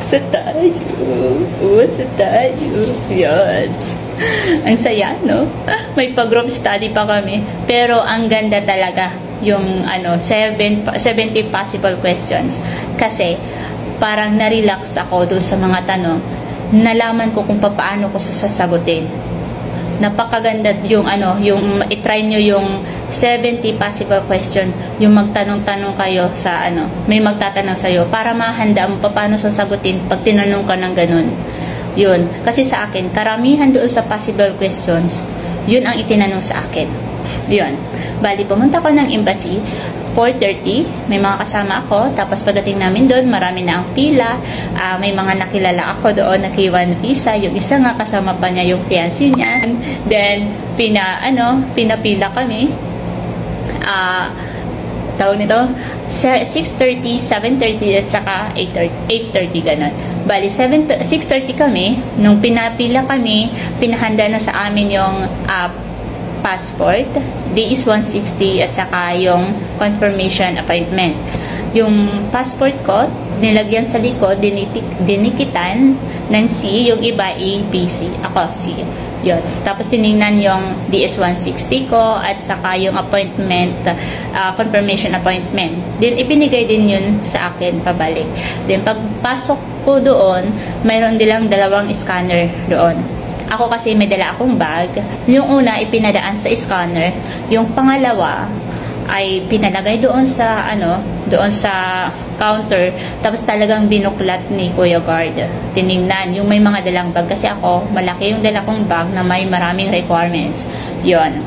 Sa tayo. Sa tayo. Yan. Ang saya, no? May pag-group study pa kami. Pero ang ganda talaga yung 70 possible questions. Kasi parang na-relax ako doon sa mga tanong. Nalaman ko kung paano ko sasagutin. Napakaganda yung yung i-try nyo yung 70 possible question, yung magtanong-tanong kayo sa may magtatanong sa'yo para mahanda mo paano sasagutin pag tinanong ka ng ganun. Yun. Kasi sa akin, karamihan doon sa possible questions, yun ang itinanong sa akin. Yun. Bali, pumunta ko ng embassy, 4:30, may mga kasama ako, tapos pagdating namin doon, marami na ang pila, may mga nakilala ako doon na K1 visa, yung isa nga kasama pa niya yung fiancé niya. Then, pinapila kami, tawag nito, 6:30, 7:30, at saka 8:30, ganun. Bali, 6:30 kami, nung pinapila kami, pinahanda na sa amin yung passport, DIS 160, at saka yung confirmation appointment. Yung passport ko, nilagyan sa likod, dinikitan ng C, yung iba ABC, ako C. Yun. Tapos tiningnan yung DS 160 ko at saka yung appointment, confirmation appointment. Then ibinigay din yun sa akin pabalik. Then pagpasok ko doon, mayroon dilang dalawang scanner doon. Ako kasi may dala akong bag. Yung una ipinadaan sa scanner, yung pangalawa ay pinalagay doon sa doon sa counter, tapos talagang binuklat ni Kuya Guard. Tiningnan yung may mga dalang bag kasi ako malaki yung dala kong bag na may maraming requirements. Yon.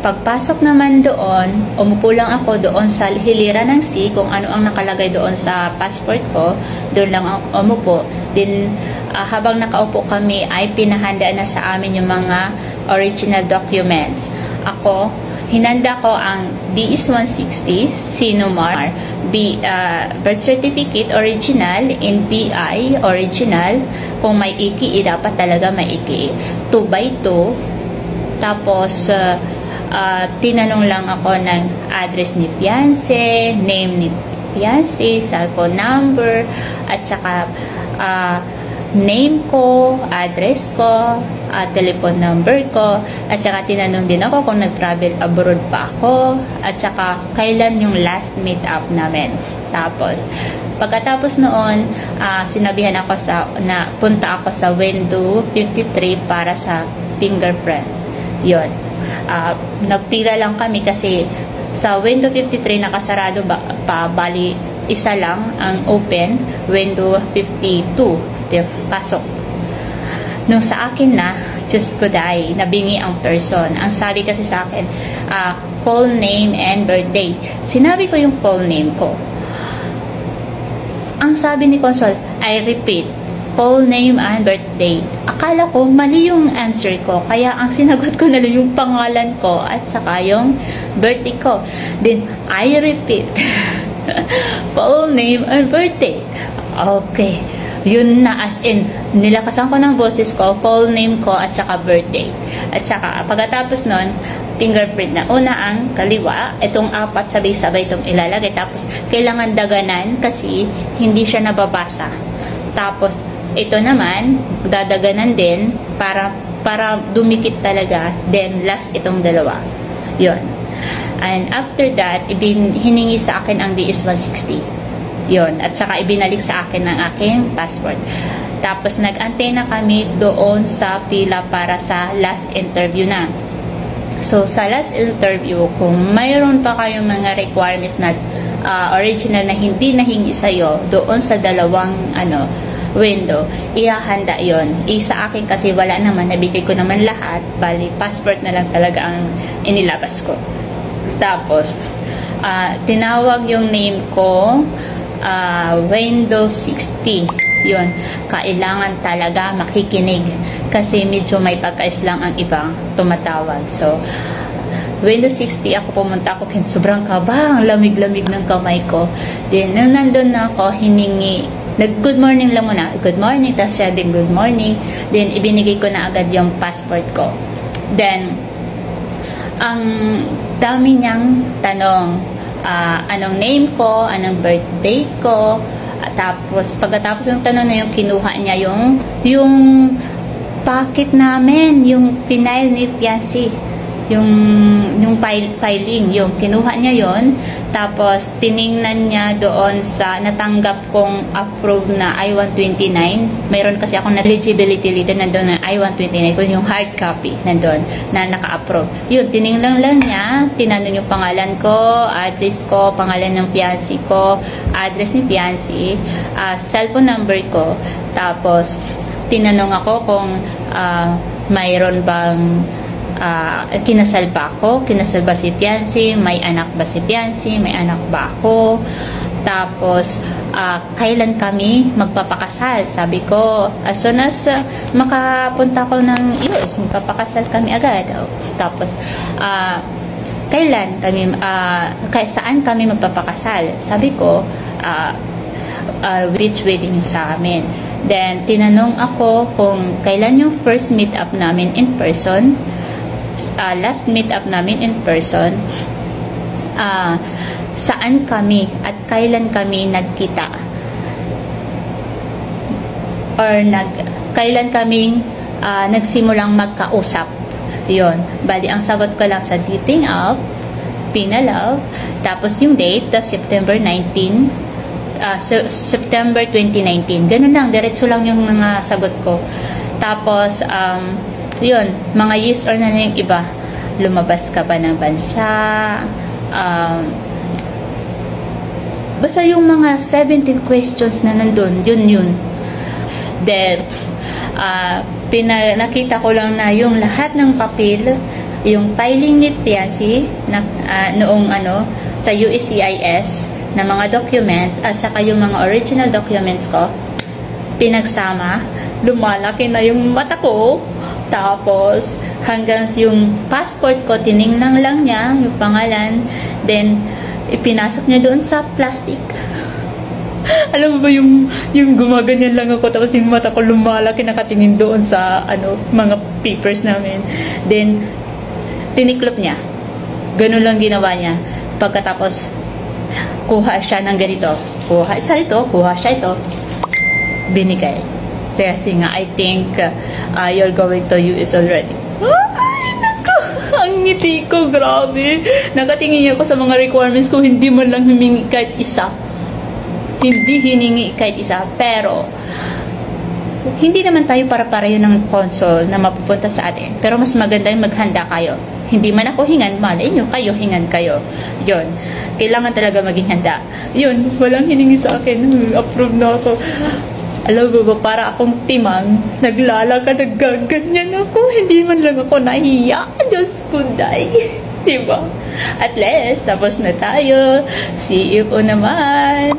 Pagpasok naman doon, umupo lang ako doon sa hilira ng C kung ano ang nakalagay doon sa passport ko. Doon lang ako umupo. Then habang nakaupo kami ay pinahanda na sa amin yung mga original documents. Ako hinanda ko ang DIS 160, Sinumar, birth certificate original, NBI original. Kung may IKI, dapat talaga may IKI. 2x2. Tapos, tinanong lang ako ng address ni fiancé, name ni fiancé, cellphone number, at saka name ko, address ko, telephone number ko, at saka tinanong din ako kung nag-travel abroad pa ako, at saka kailan yung last meet up namin. Tapos, pagkatapos noon, sinabihan ako na punta ako sa window 53 para sa fingerprint. Yun. Nagpila lang kami kasi sa window 53 nakasarado pa, bali isa lang ang open, window 52 pasok. Nung sa akin na, Diyos ko dahi, nabingi ang person. Ang sabi kasi sa akin, full name and birthday. Sinabi ko yung full name ko. Ang sabi ni Consul, I repeat, full name and birthday. Akala ko, mali yung answer ko. Kaya ang sinagot ko na lang yung pangalan ko at saka yung birthday ko. Then, I repeat, full name and birthday. Okay. Yun na, as in, nilakasan ko ng boses ko, full name ko, at saka birthday. At saka, pagkatapos nun, fingerprint na. Una ang kaliwa, itong apat sabay-sabay itong ilalagay. Tapos, kailangan daganan kasi hindi siya nababasa. Tapos, ito naman, dadaganan din para dumikit talaga. Then, last itong dalawa. Yun. And after that, hiningi sa akin ang DS 160. Yun. At saka ibinalik sa akin ng aking passport. Tapos nag-antay na kami doon sa pila para sa last interview na. So sa last interview, kung mayroon pa kayong mga requirements na original na hindi nahingi sa'yo doon sa dalawang window, ihahanda yon. Sa akin kasi wala naman, nabigay ko naman lahat. Bali, passport na lang talaga ang inilabas ko. Tapos tinawag yung name ko, window 60. Yun, kailangan talaga makikinig kasi medyo may pagkais lang ang ibang tumatawag. So, window 60 ako pumunta ako, sobrang kaba, ang lamig-lamig ng kamay ko. Then, nung nandun na ako, hiningi, good morning lang muna, good morning, tapos siya din good morning. Then, ibinigay ko na agad yung passport ko. Then, ang dami niyang tanong, anong name ko, anong birthday ko, Tapos, pagkatapos yung tanong na yung kinuha niya yung packet namin, yung final ni fiancé, yung filing, yung kinuha niya yon. Tapos, tiningnan niya doon sa natanggap kong approved na I-129. Mayroon kasi akong eligibility letter nandun na I-129, kung yung hard copy nandun na naka-approve. Yun, tiningnan lang niya, tinanong yung pangalan ko, address ko, pangalan ng fiancé ko, address ni fiancé, cellphone number ko. Tapos, tinanong ako kung mayroon bang kinasal ba ako, kinasal ba si fiancé, may anak ba si fiancé, may anak ba ako. Tapos kailan kami magpapakasal. Sabi ko, as soon as makapunta ko ng US, magpapakasal kami agad. Tapos kailan kami saan kami magpapakasal. Sabi ko, which wedding sa amin. Then tinanong ako kung kailan yung first meet up namin in person, last meet up namin in person, saan kami at kailan kami nagkita, or kailan kami nagsimulang magkausap. Yon, bali ang sagot ko lang sa dating app, Pinalove, tapos yung date, September 19, September 2019. Ganun lang, diretso lang yung mga sagot ko. Tapos yun, mga yes or no na yung iba. Lumabas ka ba ng bansa? Basta yung mga 17 questions na nandun, yun. Then, nakita ko lang na yung lahat ng papel, yung filing ni fiancé na noong sa USCIS na mga documents at saka yung mga original documents ko, pinagsama, lumalaki na yung mata ko. Tapos, hanggang yung passport ko, tiningnan lang niya yung pangalan. Then, ipinasok niya doon sa plastic. Alam mo ba yung gumaganyan lang ako, tapos yung mata ko lumalaki, nakatingin doon sa mga papers namin. Then, tiniklop niya. Ganun lang ginawa niya. Pagkatapos, kuha siya ng ganito. Kuha siya ito. Binigay. Kasi nga, I think you're going to US already. Ay, nako! Ang ngiti ko, grabe. Nakatingin ako sa mga requirements ko, hindi man lang humingi kahit isa. Hindi hiningi kahit isa. Pero, hindi naman tayo para-pareho ng consul na mapupunta sa atin. Pero mas maganda yung maghanda kayo. Hindi man ako hingan, malay nyo, kayo hingan kayo. Yun. Kailangan talaga maging handa. Yun, walang hiningi sa akin. Approve na ako. Alam mo ba, para akong timang, naglalakad, naggaganyan ako. Hindi man lang ako nahiya. Diyos ko, day. Diba? At least, tapos na tayo. See you po naman.